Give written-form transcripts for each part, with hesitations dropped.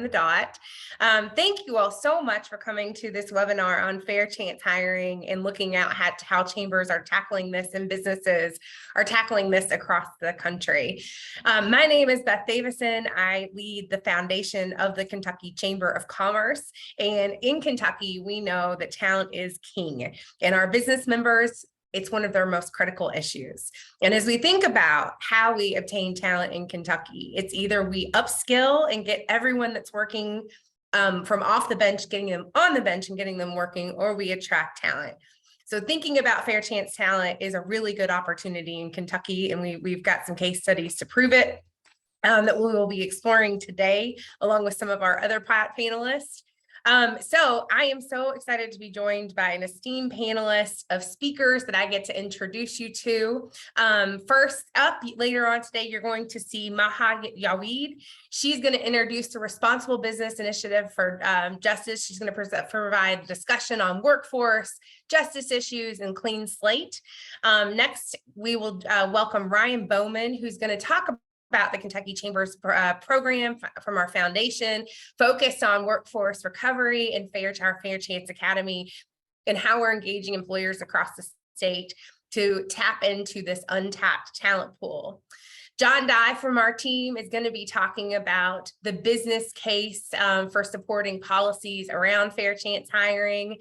the dot. Thank you all so much for coming to this webinar on fair chance hiring and looking at how chambers are tackling this and businesses are tackling this across the country. My name is Beth Davison. I lead the foundation of the Kentucky Chamber of Commerce. And in Kentucky, we know that talent is king, and our business members, it's one of their most critical issues. And as we think about how we obtain talent in Kentucky, it's either we upskill and get everyone that's working from off the bench, getting them on the bench and getting them working, or we attract talent. So thinking about fair chance talent is a really good opportunity in Kentucky, and we've got some case studies to prove it that we will be exploring today, along with some of our other panelists. So I am so excited to be joined by an esteemed panelist of speakers that I get to introduce you to. First up, later on today, you're going to see Maha Yaweed. She's going to introduce the Responsible Business Initiative for Justice. She's going to provide a discussion on workforce, justice issues, and clean slate. Next, we will welcome Ryan Bowman, who's going to talk about the Kentucky Chamber's program from our foundation, focused on workforce recovery and our Fair Chance Academy, and how we're engaging employers across the state to tap into this untapped talent pool. John Dye from our team is going to be talking about the business case for supporting policies around fair chance hiring.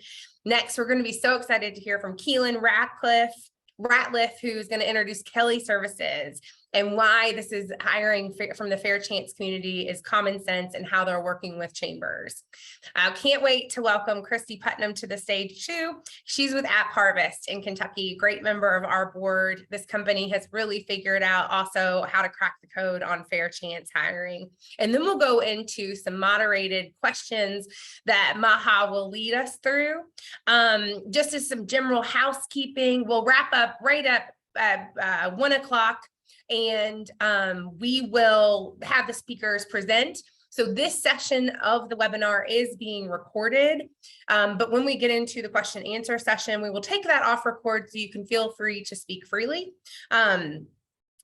Next, we're going to be so excited to hear from Keelan Ratliff, who's going to introduce Kelly Services and why this is hiring from the fair chance community is common sense and how they're working with chambers. I can't wait to welcome Christy Putnam to the stage too. She's with App Harvest in Kentucky, great member of our board. This company has really figured out also how to crack the code on fair chance hiring. And then we'll go into some moderated questions that Maha will lead us through. Just as some general housekeeping, we'll wrap up right up at 1 o'clock. And we will have the speakers present. So this session of the webinar is being recorded, but when we get into the question and answer session, we will take that off record so you can feel free to speak freely.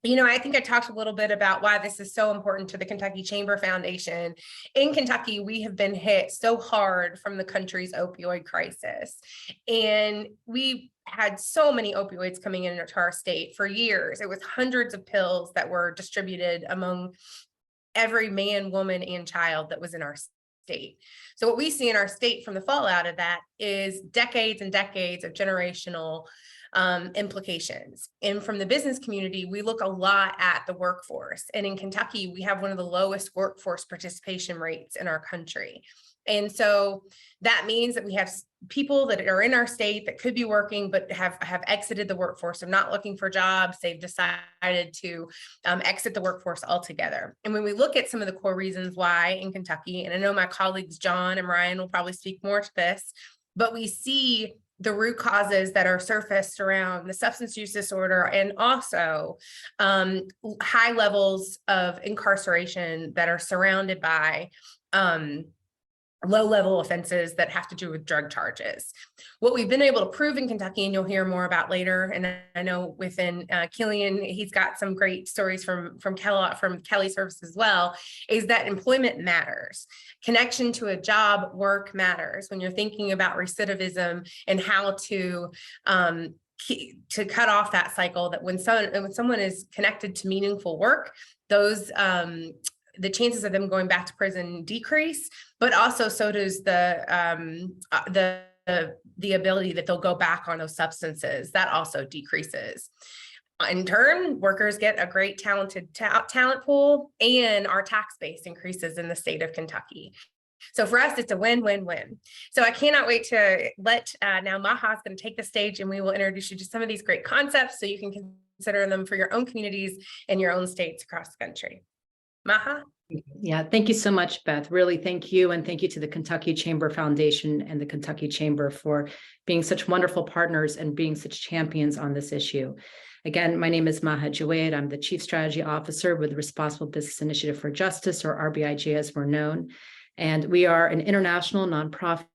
You know, I think I talked a little bit about why this is so important to the Kentucky Chamber Foundation. In Kentucky, we have been hit so hard from the country's opioid crisis. And we had so many opioids coming into our state for years. It was hundreds of pills that were distributed among every man, woman, and child that was in our state. So what we see in our state from the fallout of that is decades and decades of generational implications. And from the business community, we look a lot at the workforce. And in Kentucky, we have one of the lowest workforce participation rates in our country. And so that means that we have people that are in our state that could be working, but have exited the workforce. They're not looking for jobs. They've decided to exit the workforce altogether. And when we look at some of the core reasons why in Kentucky, and I know my colleagues John and Ryan will probably speak more to this, but we see the root causes that are surfaced around the substance use disorder and also high levels of incarceration that are surrounded by low-level offenses that have to do with drug charges. What we've been able to prove in Kentucky, and you'll hear more about later, and I know within Killian, he's got some great stories from Kelly Services as well, is that employment matters. Connection to a job, work matters when you're thinking about recidivism and how to cut off that cycle, that when someone is connected to meaningful work, those the chances of them going back to prison decrease, but also so does the ability that they'll go back on those substances. That also decreases. In turn, workers get a great talented talent pool, and our tax base increases in the state of Kentucky. So for us, it's a win-win-win. So I cannot wait to let now Maha's going to take the stage, and we will introduce you to some of these great concepts so you can consider them for your own communities and your own states across the country. Maha? Yeah, thank you so much, Beth. Really, thank you. And thank you to the Kentucky Chamber Foundation and the Kentucky Chamber for being such wonderful partners and being such champions on this issue. Again, my name is Maha Jaweed. I'm the Chief Strategy Officer with the Responsible Business Initiative for Justice, or RBIJ as we're known. And we are an international nonprofit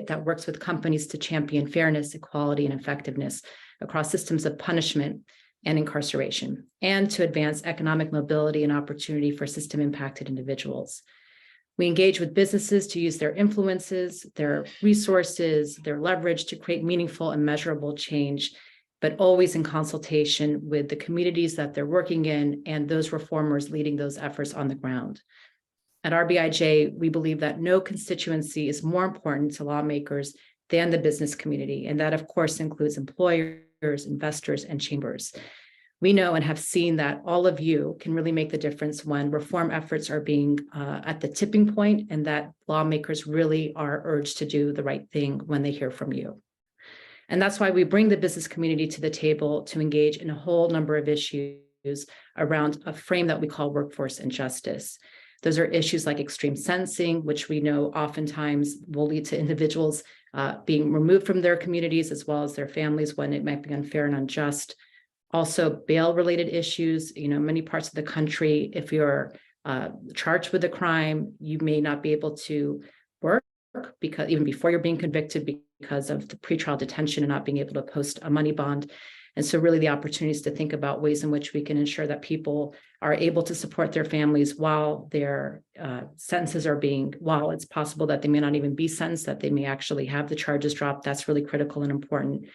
that works with companies to champion fairness, equality, and effectiveness across systems of punishment and incarceration, and to advance economic mobility and opportunity for system-impacted individuals. We engage with businesses to use their influences, their resources, their leverage to create meaningful and measurable change, but always in consultation with the communities that they're working in and those reformers leading those efforts on the ground. At RBIJ, we believe that no constituency is more important to lawmakers than the business community, and that, of course, includes employers, investors, and chambers. We know and have seen that all of you can really make the difference when reform efforts are being at the tipping point, and that lawmakers really are urged to do the right thing when they hear from you. And that's why we bring the business community to the table to engage in a whole number of issues around a frame that we call workforce injustice. Those are issues like extreme sentencing, which we know oftentimes will lead to individuals being removed from their communities as well as their families when it might be unfair and unjust. Also, bail-related issues. Many parts of the country, if you're charged with a crime, you may not be able to work because even before you're being convicted because of the pretrial detention and not being able to post a money bond. And so really the opportunities to think about ways in which we can ensure that people are able to support their families while their sentences are while it's possible that they may not even be sentenced, that they may actually have the charges dropped. That's really critical and important,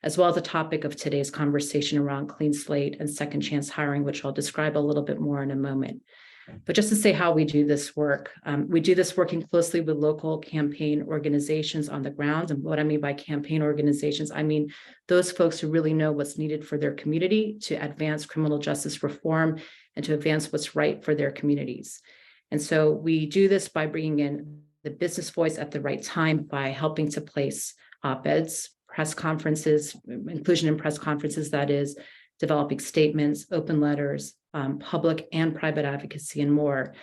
as well as the topic of today's conversation around clean slate and second chance hiring, which I'll describe a little bit more in a moment. But just to say how we do this work, we do this working closely with local campaign organizations on the ground. And what I mean by campaign organizations, I mean those folks who really know what's needed for their community to advance criminal justice reform and to advance what's right for their communities. And so we do this by bringing in the business voice at the right time, by helping to place op-eds, press conferences, inclusion in press conferences, that is, developing statements, open letters, public and private advocacy, and more.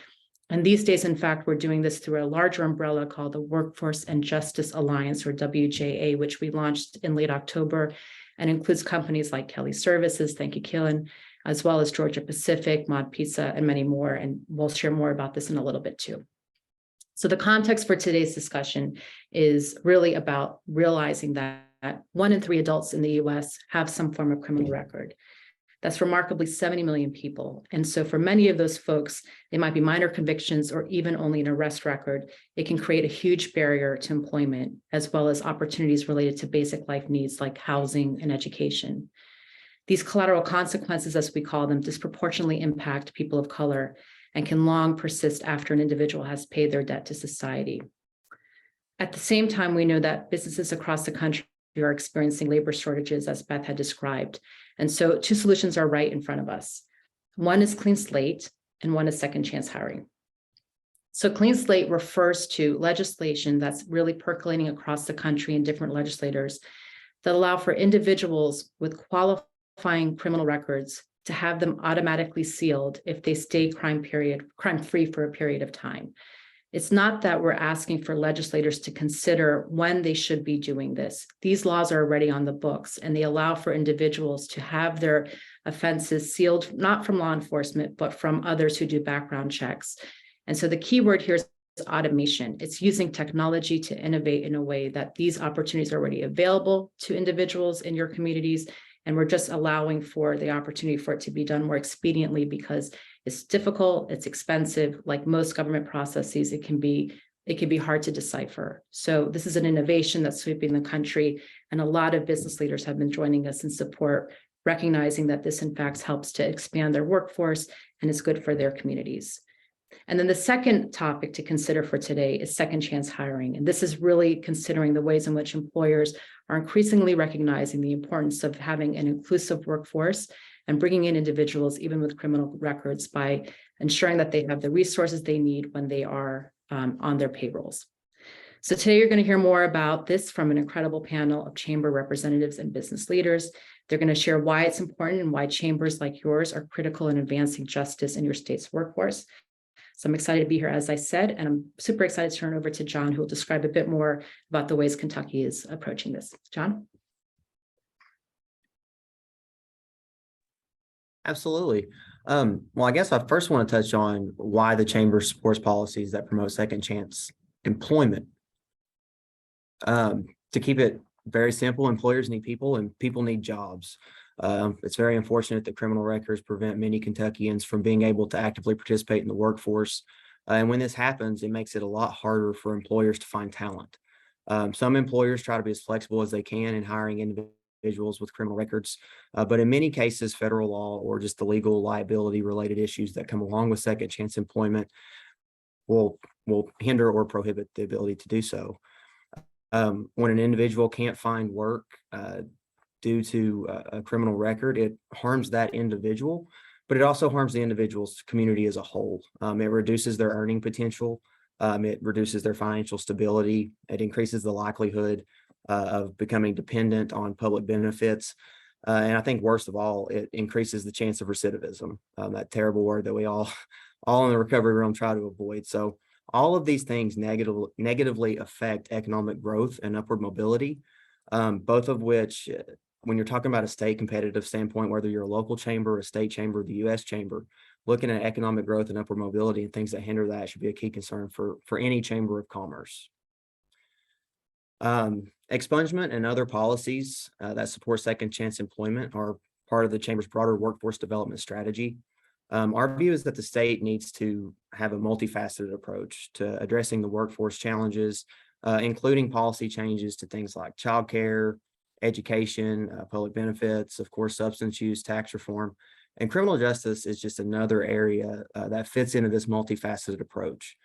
And these days, in fact, we're doing this through a larger umbrella called the Workforce and Justice Alliance, or WJA, which we launched in late October, and includes companies like Kelly Services, thank you, Keelan, as well as Georgia Pacific, Mod Pizza, and many more. And we'll share more about this in a little bit too. So the context for today's discussion is really about realizing that 1 in 3 adults in the US have some form of criminal record. That's remarkably 70 million people. And so for many of those folks, they might be minor convictions or even only an arrest record. It can create a huge barrier to employment, as well as opportunities related to basic life needs like housing and education. These collateral consequences, as we call them, disproportionately impact people of color and can long persist after an individual has paid their debt to society. At the same time, we know that businesses across the country are experiencing labor shortages, as Beth had described. And so 2 solutions are right in front of us. One is clean slate and one is second chance hiring. So clean slate refers to legislation that's really percolating across the country in different legislators that allow for individuals with qualifying criminal records to have them automatically sealed if they stay crime-free for a period of time. It's not that we're asking for legislators to consider when they should be doing this. These laws are already on the books, and they allow for individuals to have their offenses sealed, not from law enforcement, but from others who do background checks. And so the key word here is automation. It's using technology to innovate in a way that these opportunities are already available to individuals in your communities. And we're just allowing for the opportunity for it to be done more expediently because it's difficult, it's expensive. Like most government processes, it can be hard to decipher. So this is an innovation that's sweeping the country, and a lot of business leaders have been joining us in support, recognizing that this in fact helps to expand their workforce and is good for their communities. And then the second topic to consider for today is second chance hiring. And this is really considering the ways in which employers are increasingly recognizing the importance of having an inclusive workforce and bringing in individuals, even with criminal records, by ensuring that they have the resources they need when they are on their payrolls. So today you're going to hear more about this from an incredible panel of chamber representatives and business leaders. They're going to share why it's important and why chambers like yours are critical in advancing justice in your state's workforce. So I'm excited to be here, as I said, and I'm super excited to turn over to John, who will describe a bit more about the ways Kentucky is approaching this. John? Absolutely. Well, I guess I first want to touch on why the chamber supports policies that promote second chance employment. To keep it very simple, employers need people and people need jobs. It's very unfortunate that criminal records prevent many Kentuckians from being able to actively participate in the workforce. And when this happens, it makes it a lot harder for employers to find talent. Some employers try to be as flexible as they can in hiring individuals with criminal records, but in many cases, federal law or just the legal liability related issues that come along with second chance employment will hinder or prohibit the ability to do so. When an individual can't find work due to a criminal record, it harms that individual, but it also harms the individual's community as a whole. It reduces their earning potential. It reduces their financial stability. It increases the likelihood of becoming dependent on public benefits. And I think worst of all, it increases the chance of recidivism, that terrible word that we all in the recovery realm try to avoid. So all of these things negatively affect economic growth and upward mobility, both of which, when you're talking about a state competitive standpoint, whether you're a local chamber, a state chamber, the U.S. chamber, looking at economic growth and upward mobility and things that hinder that should be a key concern for any chamber of commerce. Expungement and other policies that support second chance employment are part of the chamber's broader workforce development strategy. Our view is that the state needs to have a multifaceted approach to addressing the workforce challenges, including policy changes to things like childcare, education, public benefits, of course, substance use, tax reform, and criminal justice is just another area that fits into this multifaceted approach.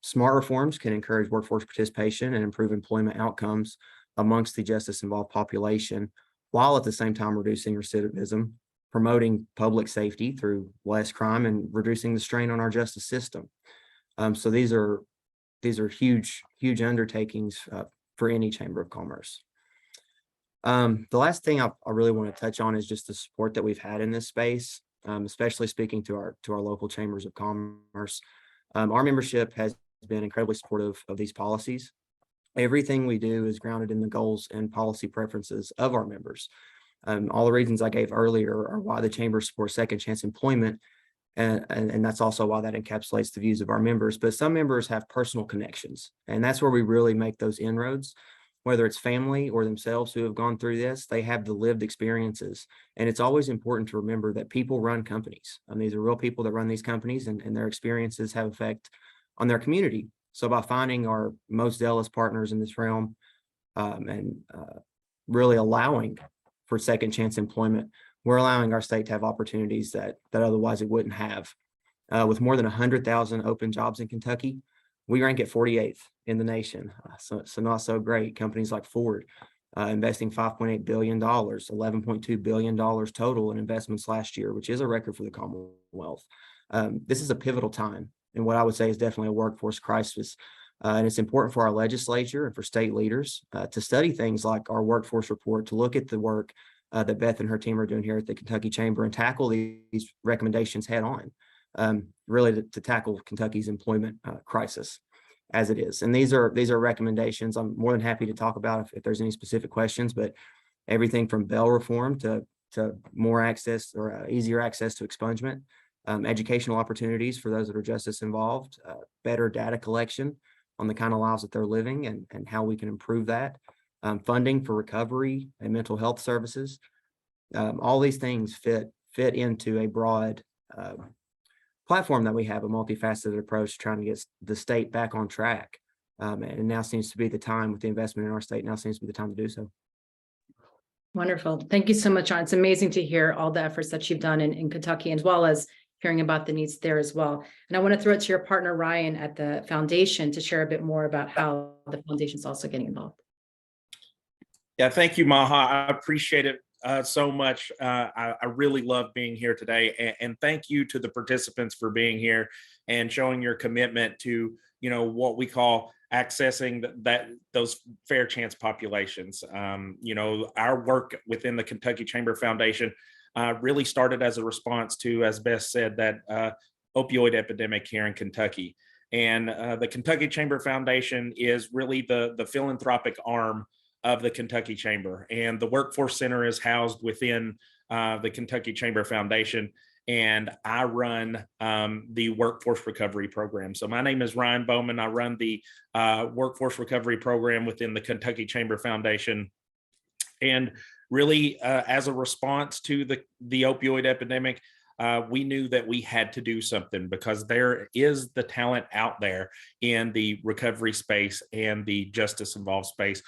Smart reforms can encourage workforce participation and improve employment outcomes amongst the justice-involved population, while at the same time reducing recidivism, promoting public safety through less crime, and reducing the strain on our justice system. So these are huge undertakings for any chamber of commerce. The last thing I really want to touch on is just the support that we've had in this space, especially speaking to our local chambers of commerce. Our membership has been incredibly supportive of these policies. Everything we do is grounded in the goals and policy preferences of our members. All the reasons I gave earlier are why the chamber supports second chance employment, and that's also why that encapsulates the views of our members. But some members have personal connections, and that's where we really make those inroads. Whether it's family or themselves who have gone through this, they have the lived experiences. And it's always important to remember that people run companies. These are real people that run these companies, and their experiences have effect on their community. So by finding our most zealous partners in this realm and really allowing for second chance employment, we're allowing our state to have opportunities that otherwise it wouldn't have. With more than 100,000 open jobs in Kentucky, we rank at 48th in the nation. So not so great. Companies like Ford investing $5.8 billion, $11.2 billion total in investments last year, which is a record for the Commonwealth. This is a pivotal time, and what I would say is definitely a workforce crisis. And it's important for our legislature and for state leaders to study things like our workforce report, to look at the work that Beth and her team are doing here at the Kentucky Chamber and tackle these recommendations head on, really to tackle Kentucky's employment crisis as it is. And these are recommendations I'm more than happy to talk about if there's any specific questions, but everything from bail reform to more access or easier access to expungement, educational opportunities for those that are justice involved, better data collection on the kind of lives that they're living and how we can improve that, funding for recovery and mental health services. All these things fit into a broad platform that we have, a multifaceted approach trying to get the state back on track. And now seems to be the time, with the investment in our state, now seems to be the time to do so. Wonderful. Thank you so much, John. It's amazing to hear all the efforts that you've done in Kentucky, as well as hearing about the needs there as well. And I want to throw it to your partner, Ryan, at the foundation to share a bit more about how the foundation is also getting involved. Yeah, thank you, Maha. I appreciate it so much. I really love being here today, and thank you to the participants for being here and showing your commitment to, what we call accessing those fair chance populations. Our work within the Kentucky Chamber Foundation really started as a response to, as Beth said, that opioid epidemic here in Kentucky. And the Kentucky Chamber Foundation is really the philanthropic arm of the Kentucky Chamber. And the Workforce Center is housed within the Kentucky Chamber Foundation. And I run the Workforce Recovery Program. So my name is Ryan Bowman. I run the Workforce Recovery Program within the Kentucky Chamber Foundation. And really, as a response to the opioid epidemic, we knew that we had to do something because there is the talent out there in the recovery space and the justice involved space.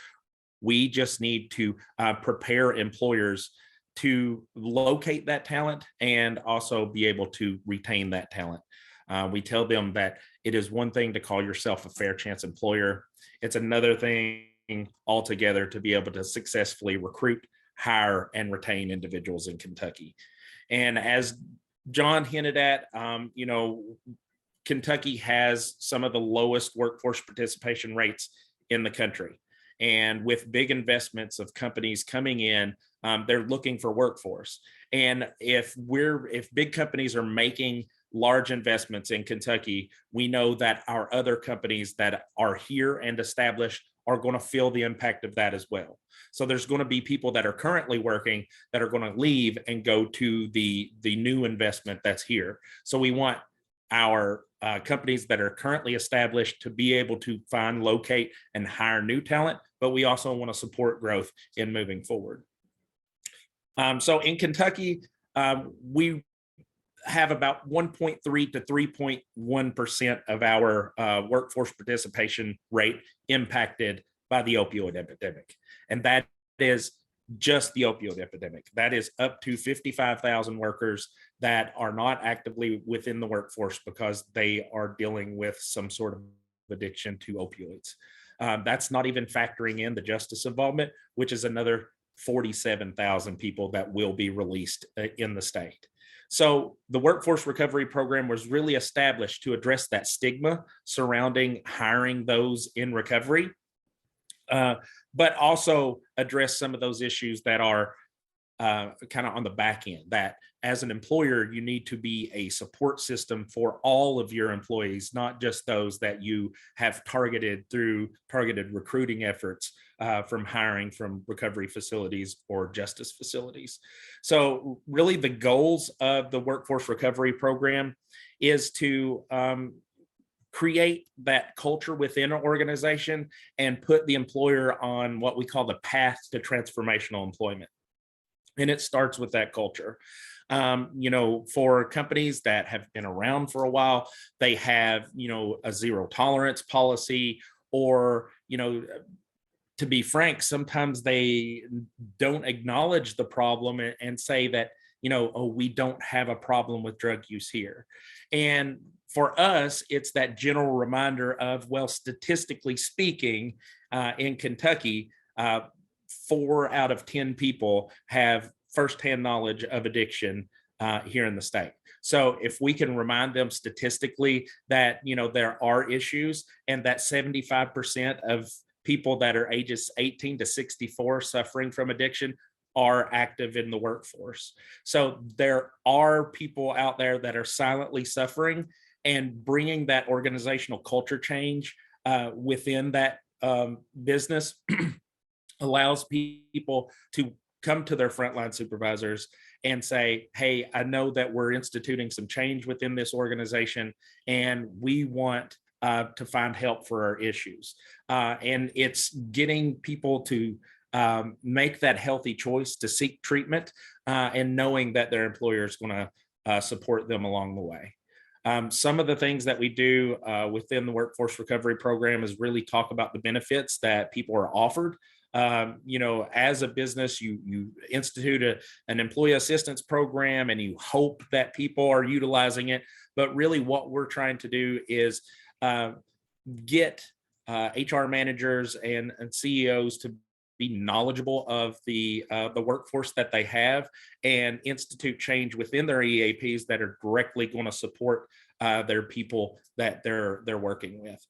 We just need to prepare employers to locate that talent and also be able to retain that talent. We tell them that it is one thing to call yourself a fair chance employer. It's another thing altogether to be able to successfully recruit, hire, and retain individuals in Kentucky. And as John hinted at, Kentucky has some of the lowest workforce participation rates in the country. And with big investments of companies coming in, they're looking for workforce. And if big companies are making large investments in Kentucky, we know that our other companies that are here and established are going to feel the impact of that as well. So there's going to be people that are currently working that are going to leave and go to the new investment that's here. So we want our companies that are currently established to be able to find, locate, and hire new talent, but we also want to support growth in moving forward. So in Kentucky, we have about 1.3 to 3.1% of our workforce participation rate impacted by the opioid epidemic. And that is just the opioid epidemic. That is up to 55,000 workers that are not actively within the workforce because they are dealing with some sort of addiction to opioids. That's not even factoring in the justice involvement, which is another 47,000 people that will be released in the state. So the Workforce Recovery Program was really established to address that stigma surrounding hiring those in recovery, but also address some of those issues that are kind of on the back end, that as an employer, you need to be a support system for all of your employees, not just those that you have targeted through targeted recruiting efforts from hiring from recovery facilities or justice facilities. So really the goals of the Workforce Recovery Program is to create that culture within an organization and put the employer on what we call the path to transformational employment. And it starts with that culture. For companies that have been around for a while, they have, a zero tolerance policy, or, to be frank, sometimes they don't acknowledge the problem and say that, we don't have a problem with drug use here. And for us, it's that general reminder of, well, statistically speaking, in Kentucky, 4 out of 10 people have firsthand knowledge of addiction here in the state. So if we can remind them statistically that, there are issues, and that 75% of people that are ages 18 to 64 suffering from addiction are active in the workforce. So there are people out there that are silently suffering, and bringing that organizational culture change within that business allows people to come to their frontline supervisors and say, hey, I know that we're instituting some change within this organization, and we want to find help for our issues. And it's getting people to make that healthy choice to seek treatment, and knowing that their employer is going to support them along the way. Some of the things that we do within the Workforce Recovery Program is really talk about the benefits that people are offered. As a business, you institute an employee assistance program, and you hope that people are utilizing it. But really what we're trying to do is get HR managers and CEOs to be knowledgeable of the workforce that they have, and institute change within their EAPs that are directly going to support their people that they're working with.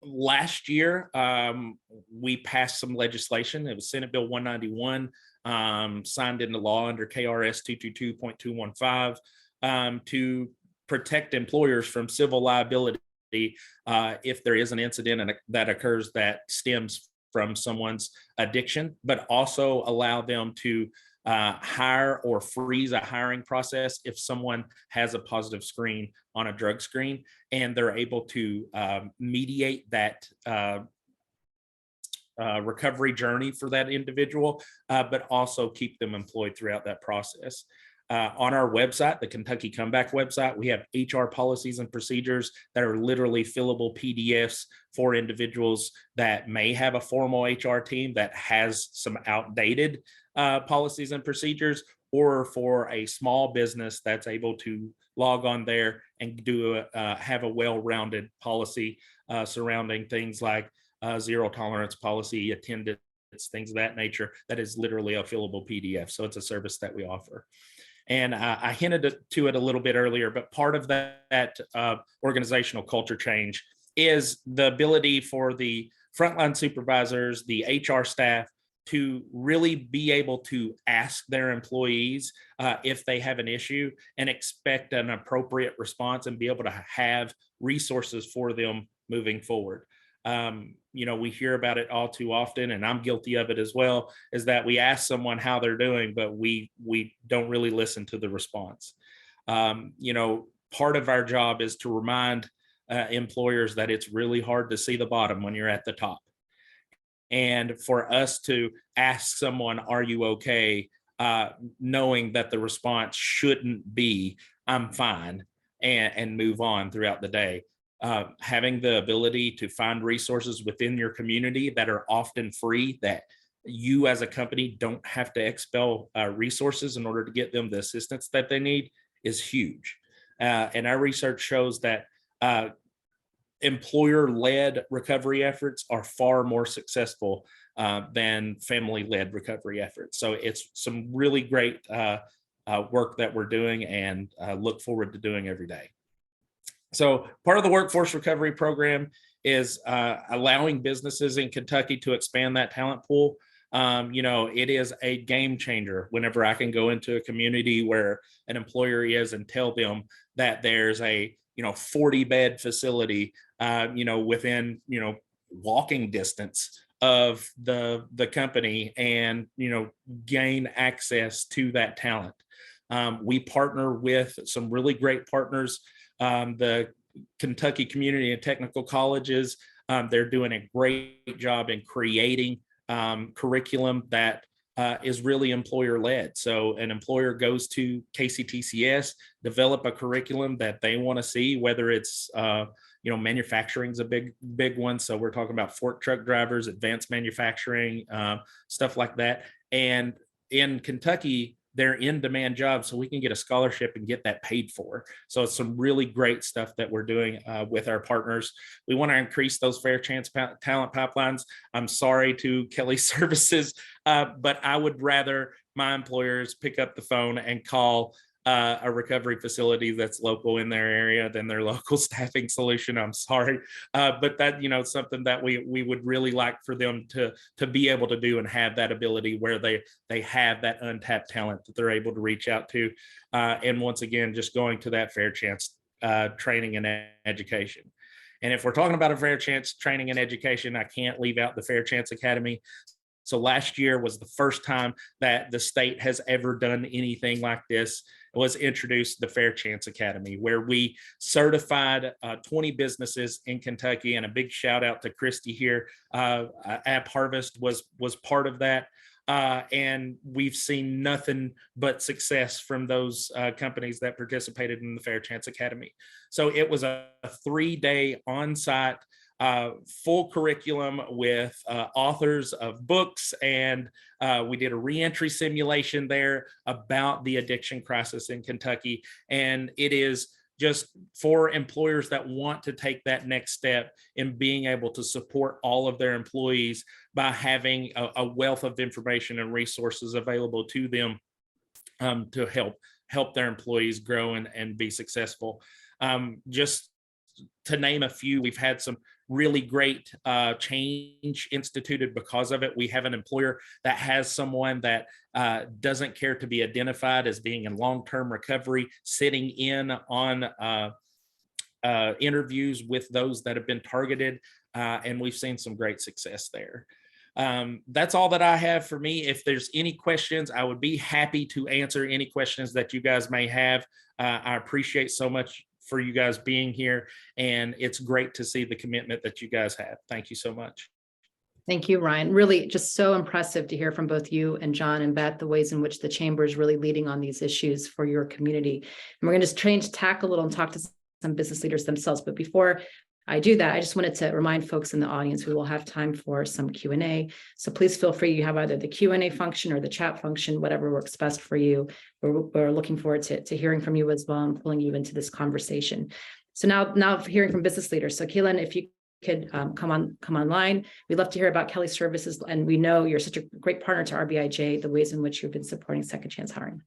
Last year, we passed some legislation. It was Senate Bill 191, signed into law under KRS 222.215, to protect employers from civil liability if there is an incident that occurs that stems from someone's addiction, but also allow them to hire or freeze a hiring process if someone has a positive screen on a drug screen, and they're able to mediate that recovery journey for that individual, but also keep them employed throughout that process. On our website, the Kentucky Comeback website, we have HR policies and procedures that are literally fillable PDFs for individuals that may have a formal HR team that has some outdated policies and procedures, or for a small business that's able to log on there and have a well-rounded policy surrounding things like zero tolerance policy, attendance, things of that nature. That is literally a fillable PDF. So it's a service that we offer. And I hinted to it a little bit earlier, but part of that organizational culture change is the ability for the frontline supervisors, the HR staff, to really be able to ask their employees if they have an issue and expect an appropriate response and be able to have resources for them moving forward. We hear about it all too often, and I'm guilty of it as well, is that we ask someone how they're doing, but we don't really listen to the response. Part of our job is to remind employers that it's really hard to see the bottom when you're at the top. And for us to ask someone, are you okay? Knowing that the response shouldn't be, I'm fine, and move on throughout the day. Having the ability to find resources within your community that are often free, that you as a company don't have to expel resources in order to get them the assistance that they need, is huge. And our research shows that employer-led recovery efforts are far more successful than family-led recovery efforts. So it's some really great work that we're doing, and look forward to doing every day. So part of the workforce recovery program is allowing businesses in Kentucky to expand that talent pool. It is a game changer whenever I can go into a community where an employer is and tell them that there's a 40-bed facility within walking distance of the company, and gain access to that talent. We partner with some really great partners. The Kentucky Community and Technical Colleges, they're doing a great job in creating curriculum that is really employer-led. So an employer goes to KCTCS, develop a curriculum that they want to see, whether it's manufacturing is a big one. So we're talking about fork truck drivers, advanced manufacturing, stuff like that. And in Kentucky, they're in-demand jobs, so we can get a scholarship and get that paid for. So it's some really great stuff that we're doing with our partners. We want to increase those fair chance talent pipelines. I'm sorry to Kelly Services, but I would rather my employers pick up the phone and call a recovery facility that's local in their area than their local staffing solution. I'm sorry, but that something that we would really like for them to be able to do, and have that ability where they have that untapped talent that they're able to reach out to. And once again, just going to that fair chance training and education. And if we're talking about a fair chance training and education, I can't leave out the Fair Chance Academy. So last year was the first time that the state has ever done anything like this. It was introduced the Fair Chance Academy, where we certified 20 businesses in Kentucky, and a big shout out to Christy here. App Harvest was part of that. And we've seen nothing but success from those companies that participated in the Fair Chance Academy. So it was a 3-day on-site full curriculum with authors of books, and we did a reentry simulation there about the addiction crisis in Kentucky. And it is just for employers that want to take that next step in being able to support all of their employees by having a wealth of information and resources available to them to help their employees grow and be successful. Just to name a few, we've had some really great change instituted because of it. We have an employer that has someone that doesn't care to be identified as being in long-term recovery, sitting in on interviews with those that have been targeted, and we've seen some great success there. That's all that I have for me. If there's any questions, I would be happy to answer any questions that you guys may have. I appreciate so much for you guys being here, and it's great to see the commitment that you guys have. Thank you so much. Thank you, Ryan. Really just so impressive to hear from both you and John and Beth, the ways in which the chamber is really leading on these issues for your community. And we're going to just change tack a little and talk to some business leaders themselves. But before I do that, I just wanted to remind folks in the audience, we will have time for some Q&A. So please feel free. You have either the Q&A function or the chat function, whatever works best for you. We're looking forward to hearing from you as well and pulling you into this conversation. So now hearing from business leaders. So Keelan, if you could come online. We'd love to hear about Kelly Services. And we know you're such a great partner to RBIJ, the ways in which you've been supporting second chance hiring.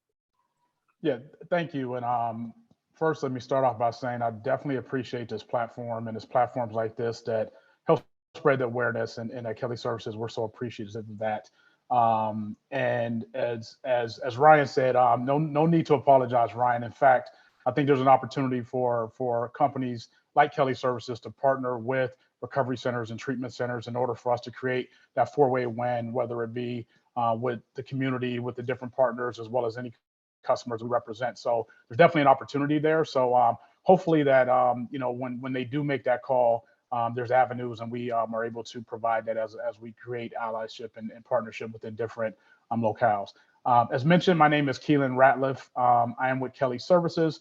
Yeah, thank you. And first, let me start off by saying I definitely appreciate this platform and it's platforms like this that help spread the awareness, and at Kelly Services, we're so appreciative of that. And as Ryan said, no need to apologize, Ryan. In fact, I think there's an opportunity for companies like Kelly Services to partner with recovery centers and treatment centers in order for us to create that four-way win, whether it be with the community, with the different partners, as well as any customers we represent. So there's definitely an opportunity there. So hopefully that, when they do make that call, there's avenues, and we are able to provide that as we create allyship and partnership within different locales. As mentioned, my name is Keelan Ratliff. I am with Kelly Services.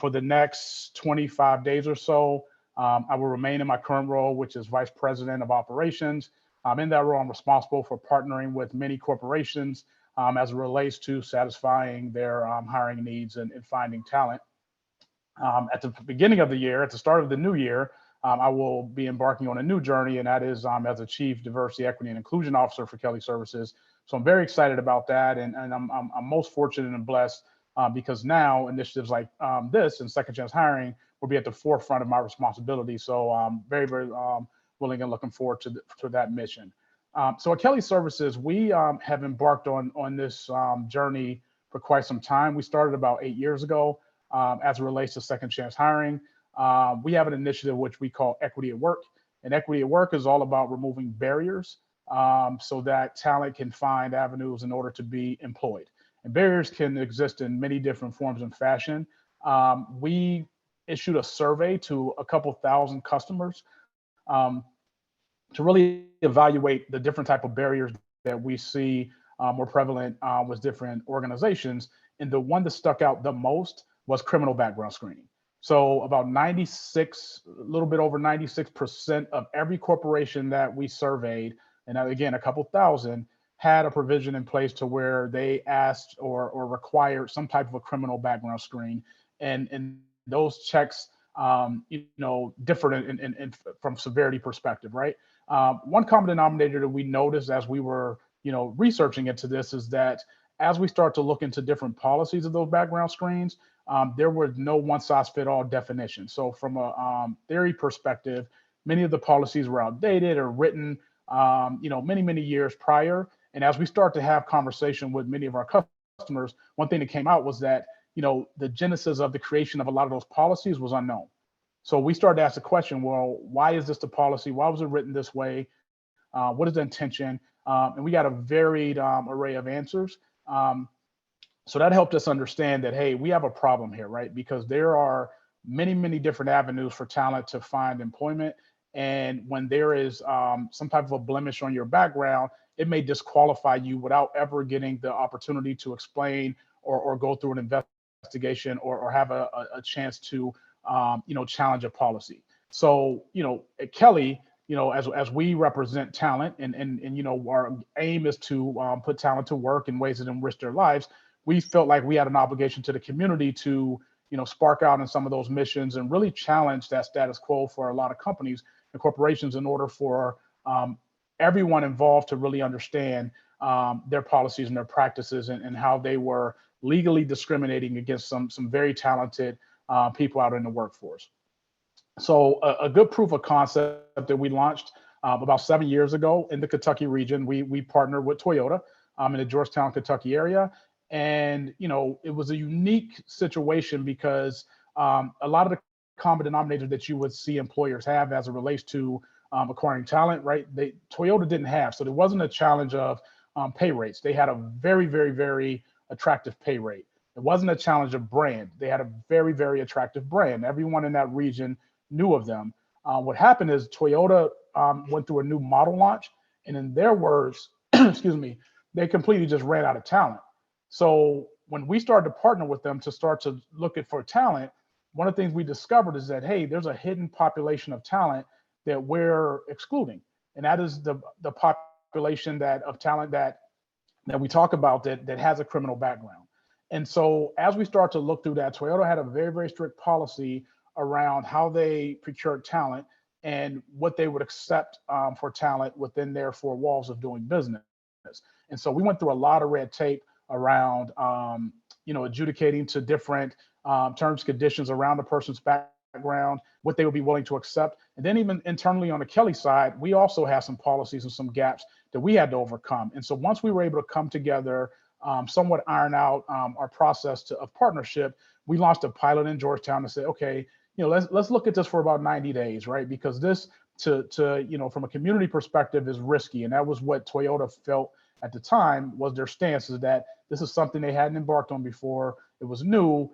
For the next 25 days or so, I will remain in my current role, which is Vice President of Operations. In that role, I'm responsible for partnering with many corporations as it relates to satisfying their hiring needs and finding talent. At the beginning of the year, at the start of the new year, I will be embarking on a new journey, and that is as a Chief Diversity, Equity, and Inclusion Officer for Kelly Services. So I'm very excited about that, and I'm most fortunate and blessed because now initiatives like this and second chance hiring will be at the forefront of my responsibility. So I'm very willing and looking forward to that mission. So at Kelly Services, we have embarked on this journey for quite some time. We started about 8 years ago as it relates to second chance hiring. We have an initiative which we call Equity at Work. And Equity at Work is all about removing barriers so that talent can find avenues in order to be employed. And barriers can exist in many different forms and fashion. We issued a survey to a couple thousand customers to really evaluate the different type of barriers that we see more prevalent with different organizations. And the one that stuck out the most was criminal background screening. So about a little bit over 96% of every corporation that we surveyed, and again, a couple thousand, had a provision in place to where they asked or required some type of a criminal background screen. And those checks, differed in from severity perspective, right? One common denominator that we noticed as we were, researching into this is that as we start to look into different policies of those background screens, there was no one-size-fit-all definition. So from a theory perspective, many of the policies were outdated or written, many years prior. And as we start to have conversation with many of our customers, one thing that came out was that, the genesis of the creation of a lot of those policies was unknown. So we started to ask the question, well, why is this the policy? Why was it written this way? What is the intention? And we got a varied array of answers. So that helped us understand that, hey, we have a problem here, right? Because there are many different avenues for talent to find employment. And when there is some type of a blemish on your background, it may disqualify you without ever getting the opportunity to explain or go through an investigation or have a chance to, challenge a policy. So, at Kelly, as we represent talent and our aim is to put talent to work in ways that enrich their lives, we felt like we had an obligation to the community to, spark out in some of those missions and really challenge that status quo for a lot of companies and corporations in order for everyone involved to really understand their policies and their practices and how they were legally discriminating against some very talented people out in the workforce. So a good proof of concept that we launched about 7 years ago in the Kentucky region, we partnered with Toyota in the Georgetown, Kentucky area. And, it was a unique situation because a lot of the common denominators that you would see employers have as it relates to acquiring talent, right? Toyota didn't have, so there wasn't a challenge of pay rates. They had a very attractive pay rate. It wasn't a challenge of brand. They had a very attractive brand. Everyone in that region knew of them. What happened is Toyota went through a new model launch, And in their words, excuse me, they completely just ran out of talent. So when we started to partner with them to start to look at for talent, one of the things we discovered is that, hey, there's a hidden population of talent that we're excluding. And that is the population of talent that we talk about that has a criminal background. And so as we start to look through that, Toyota had a very, very strict policy around how they procured talent and what they would accept for talent within their four walls of doing business. And so we went through a lot of red tape around, adjudicating to different terms, conditions around a person's background, what they would be willing to accept. And then even internally on the Kelly side, we also have some policies and some gaps that we had to overcome. And so once we were able to come together, somewhat iron out our process of partnership, we launched a pilot in Georgetown to say, okay, let's look at this for about 90 days, right? Because this from a community perspective is risky. And that was what Toyota felt at the time was their stance, is that this is something they hadn't embarked on before. It was new.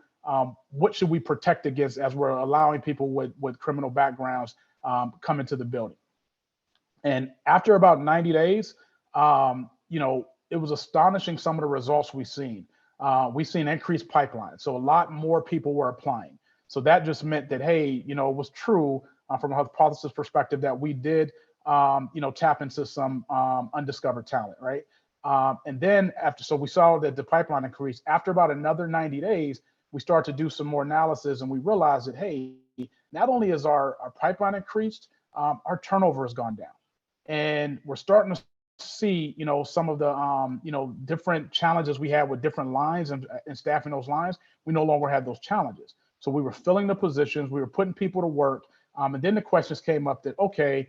What should we protect against as we're allowing people with criminal backgrounds come into the building? And after about 90 days, it was astonishing some of the results we've seen. We've seen increased pipeline. So a lot more people were applying. So that just meant that, hey, it was true from a hypothesis perspective that we did, tap into some undiscovered talent, right? And then so we saw that the pipeline increased. After about another 90 days, we started to do some more analysis and we realized that, hey, not only is our pipeline increased, our turnover has gone down. And we're starting to see, some of the, different challenges we had with different lines and staffing those lines. We no longer had those challenges. So we were filling the positions, we were putting people to work. And then the questions came up that, okay,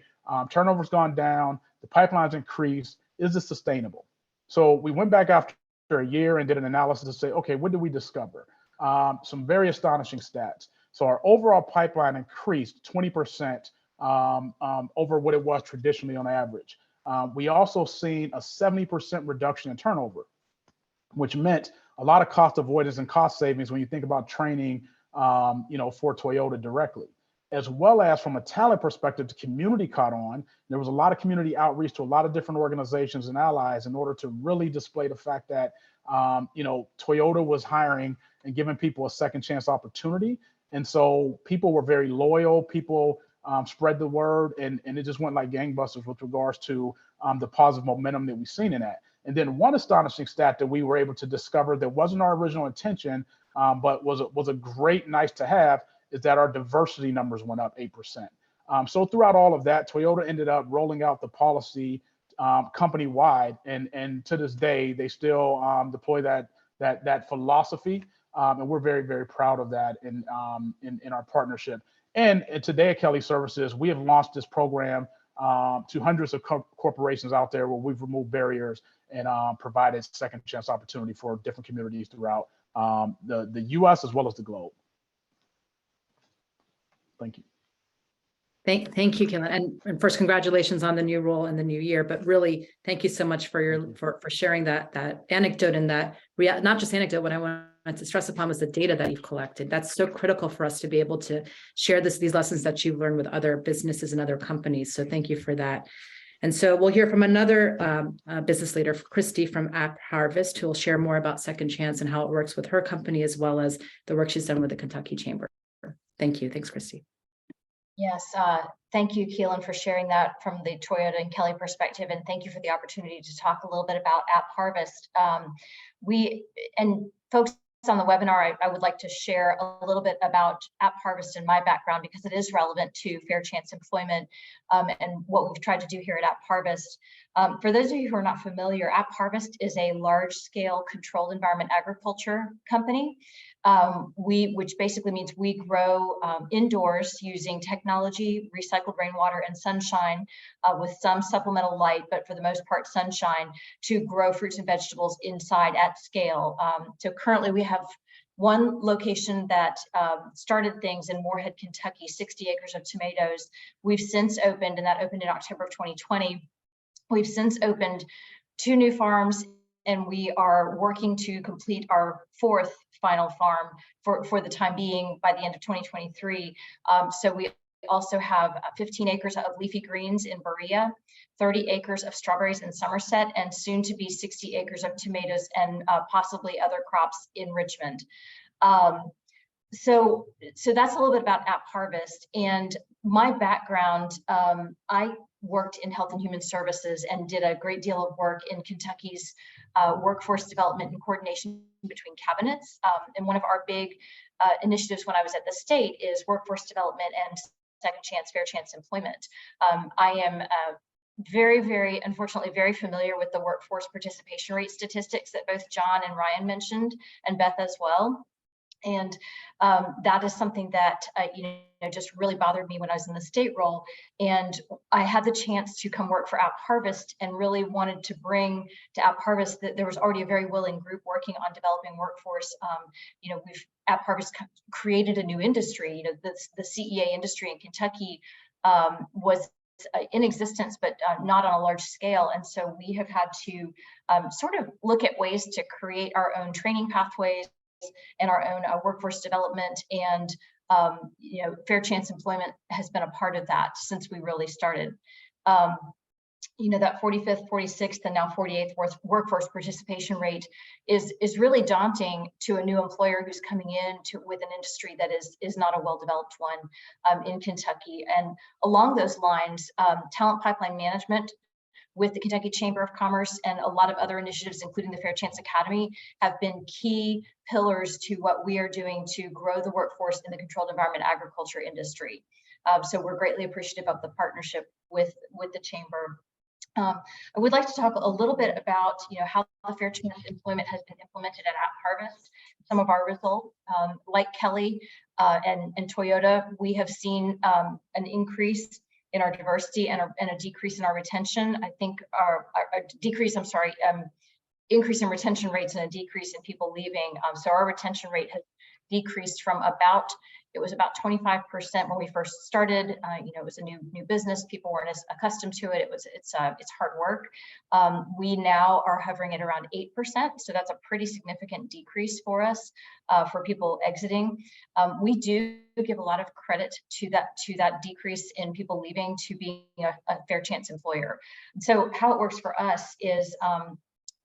turnover's gone down, the pipeline's increased, is this sustainable? So we went back after a year and did an analysis to say, okay, what did we discover? Some very astonishing stats. So our overall pipeline increased 20% over what it was traditionally on average. We also seen a 70% reduction in turnover, which meant a lot of cost avoidance and cost savings when you think about training, for Toyota directly. As well as from a talent perspective, the community caught on. There was a lot of community outreach to a lot of different organizations and allies in order to really display the fact that, Toyota was hiring and giving people a second chance opportunity. And so people were very loyal. People spread the word, and it just went like gangbusters with regards to the positive momentum that we've seen in that. And then one astonishing stat that we were able to discover that wasn't our original intention, but was a great nice to have, is that our diversity numbers went up 8%. So throughout all of that, Toyota ended up rolling out the policy company-wide, and to this day, they still deploy that philosophy, and we're very, very proud of that in our partnership. And today at Kelly Services, we have launched this program to hundreds of corporations out there where we've removed barriers and provided second chance opportunity for different communities throughout the U.S. as well as the globe. Thank you. Thank you, Keelan. And first, congratulations on the new role in the new year. But really, thank you so much for sharing that anecdote and that not just anecdote. What I wanted to stress upon was the data that you've collected. That's so critical for us to be able to share these lessons that you've learned with other businesses and other companies. So thank you for that. And so we'll hear from another business leader, Christy from App Harvest, who will share more about Second Chance and how it works with her company, as well as the work she's done with the Kentucky Chamber. Thank you. Thanks, Christy. Yes, thank you, Keelan, for sharing that from the Toyota and Kelly perspective, and thank you for the opportunity to talk a little bit about App Harvest. And folks on the webinar, I would like to share a little bit about App Harvest and my background, because it is relevant to fair chance employment and what we've tried to do here at App Harvest. For those of you who are not familiar, App Harvest is a large-scale controlled environment agriculture company, which basically means we grow indoors using technology, recycled rainwater, and sunshine with some supplemental light, but for the most part, sunshine, to grow fruits and vegetables inside at scale. So currently we have one location that started things in Moorhead, Kentucky, 60 acres of tomatoes. We've since opened, and that opened in October of 2020. We've since opened 2 new farms, and we are working to complete our 4th final farm for the time being by the end of 2023. So we also have 15 acres of leafy greens in Berea, 30 acres of strawberries in Somerset, and soon to be 60 acres of tomatoes and possibly other crops in Richmond. So that's a little bit about App Harvest. And my background, I worked in health and human services and did a great deal of work in Kentucky's workforce development and coordination between cabinets. And one of our big initiatives when I was at the state is workforce development and second chance, fair chance employment. I am unfortunately, very familiar with the workforce participation rate statistics that both John and Ryan mentioned, and Beth as well. And that is something that just really bothered me when I was in the state role. And I had the chance to come work for App Harvest and really wanted to bring to App Harvest that there was already a very willing group working on developing workforce. App Harvest created a new industry. The CEA industry in Kentucky was in existence, but not on a large scale. And so we have had to sort of look at ways to create our own training pathways and our own workforce development, and fair chance employment has been a part of that since we really started. That 45th, 46th, and now 48th workforce participation rate is really daunting to a new employer who's coming in with an industry that is not a well-developed one in Kentucky. And along those lines, talent pipeline management with the Kentucky Chamber of Commerce and a lot of other initiatives, including the Fair Chance Academy, have been key pillars to what we are doing to grow the workforce in the controlled environment agriculture industry. So we're greatly appreciative of the partnership with the Chamber. I would like to talk a little bit about how the Fair Chance employment has been implemented at App Harvest, some of our results. Like Kelly and Toyota, we have seen an increase in our diversity and a decrease in our retention. I think increase in retention rates and a decrease in people leaving. So our retention rate has decreased from about 25% when we first started. It was a new business. People weren't as accustomed to it. It's hard work. We now are hovering at around 8%. So that's a pretty significant decrease for us for people exiting. We do give a lot of credit to that decrease in people leaving to being a fair chance employer. So how it works for us is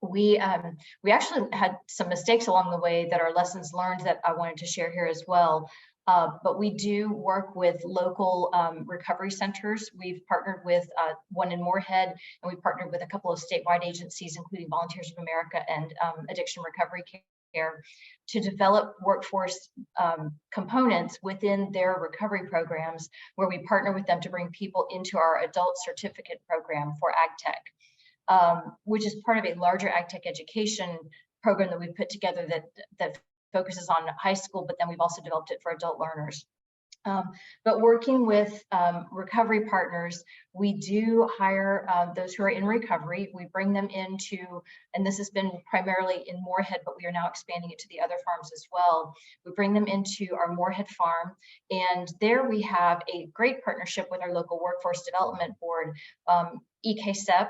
we actually had some mistakes along the way that are lessons learned that I wanted to share here as well. But we do work with local recovery centers. We've partnered with one in Moorhead, and we've partnered with a couple of statewide agencies, including Volunteers of America and Addiction Recovery Care, to develop workforce components within their recovery programs, where we partner with them to bring people into our adult certificate program for ag tech, which is part of a larger ag tech education program that we've put together that focuses on high school, but then we've also developed it for adult learners. But working with recovery partners, we do hire those who are in recovery. We bring them into, and this has been primarily in Moorhead, but we are now expanding it to the other farms as well. We bring them into our Moorhead farm, and there we have a great partnership with our local workforce development board, EKSEP,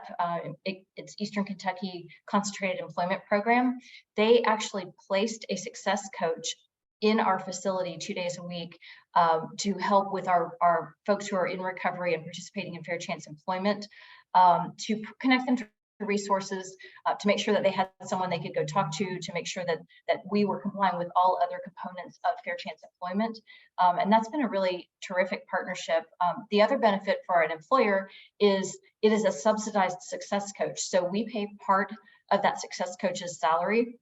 it's Eastern Kentucky Concentrated Employment Program. They actually placed a success coach in our facility 2 days a week to help with our folks who are in recovery and participating in fair chance employment, to connect them to resources, to make sure that they had someone they could go talk to make sure that we were complying with all other components of fair chance employment. And that's been a really terrific partnership. The other benefit for an employer is it is a subsidized success coach. So we pay part of that success coach's salary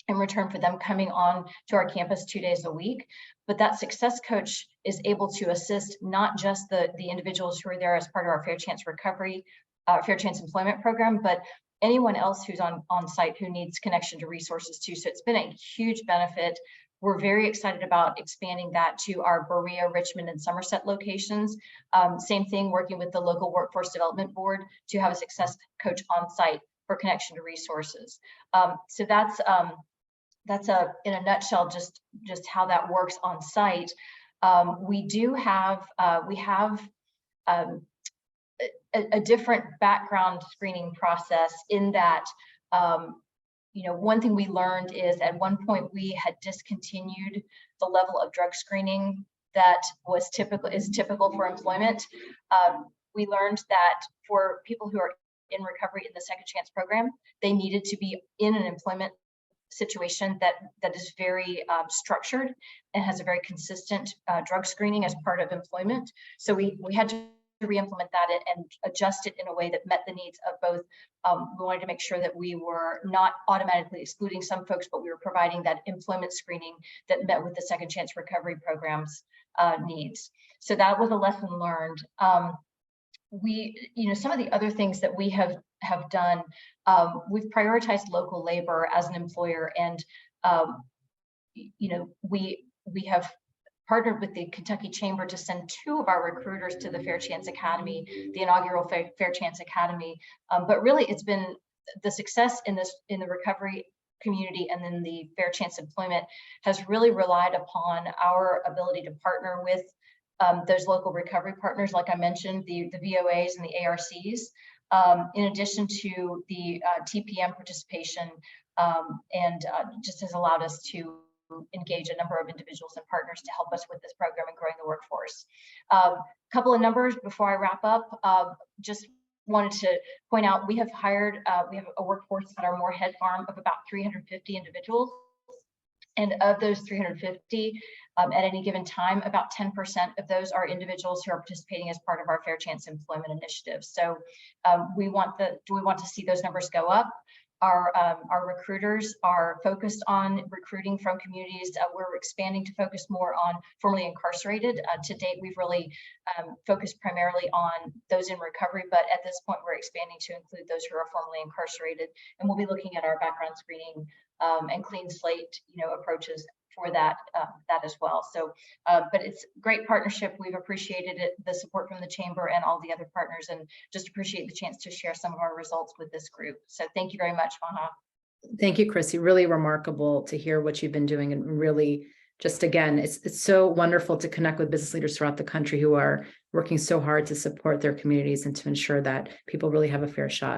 in return for them coming on to our campus 2 days a week. But that success coach is able to assist not just the individuals who are there as part of our fair chance recovery, fair chance employment program, but anyone else who's on site who needs connection to resources too. So it's been a huge benefit. We're very excited about expanding that to our Berea, Richmond, and Somerset locations. Same thing, working with the local workforce development board to have a success coach on site for connection to resources. So that's in a nutshell just how that works on site. We have a different background screening process in that, one thing we learned is at one point we had discontinued the level of drug screening that is typical for employment. We learned that for people who are in recovery in the Second Chance program, they needed to be in an employment situation that is very structured and has a very consistent drug screening as part of employment. So we had to re-implement that and adjust it in a way that met the needs of both. We wanted to make sure that we were not automatically excluding some folks, but we were providing that employment screening that met with the Second Chance recovery program's needs. So that was a lesson learned. Some of the other things that we have done, we've prioritized local labor as an employer, and we have partnered with the Kentucky Chamber to send 2 of our recruiters to the Fair Chance Academy, the inaugural Fair Chance Academy. But really, it's been the success in the recovery community and then the Fair Chance employment has really relied upon our ability to partner with those local recovery partners, like I mentioned, the VOAs and the ARCs, in addition to the TPM participation, and just has allowed us to engage a number of individuals and partners to help us with this program and growing the workforce. Couple of numbers before I wrap up. Just wanted to point out we have a workforce at our Moorhead farm of about 350 individuals. And of those 350, at any given time, about 10% of those are individuals who are participating as part of our Fair Chance Employment Initiative. So do we want to see those numbers go up? Our recruiters are focused on recruiting from communities. We're expanding to focus more on formerly incarcerated. To date, we've really focused primarily on those in recovery, but at this point, we're expanding to include those who are formerly incarcerated. And we'll be looking at our background screening and clean slate, approaches for that as well. So, but it's great partnership. We've appreciated it, the support from the Chamber and all the other partners, and just appreciate the chance to share some of our results with this group. So thank you very much, Maha. Thank you, Chrissy. Really remarkable to hear what you've been doing, and really just, again, it's so wonderful to connect with business leaders throughout the country who are working so hard to support their communities and to ensure that people really have a fair shot.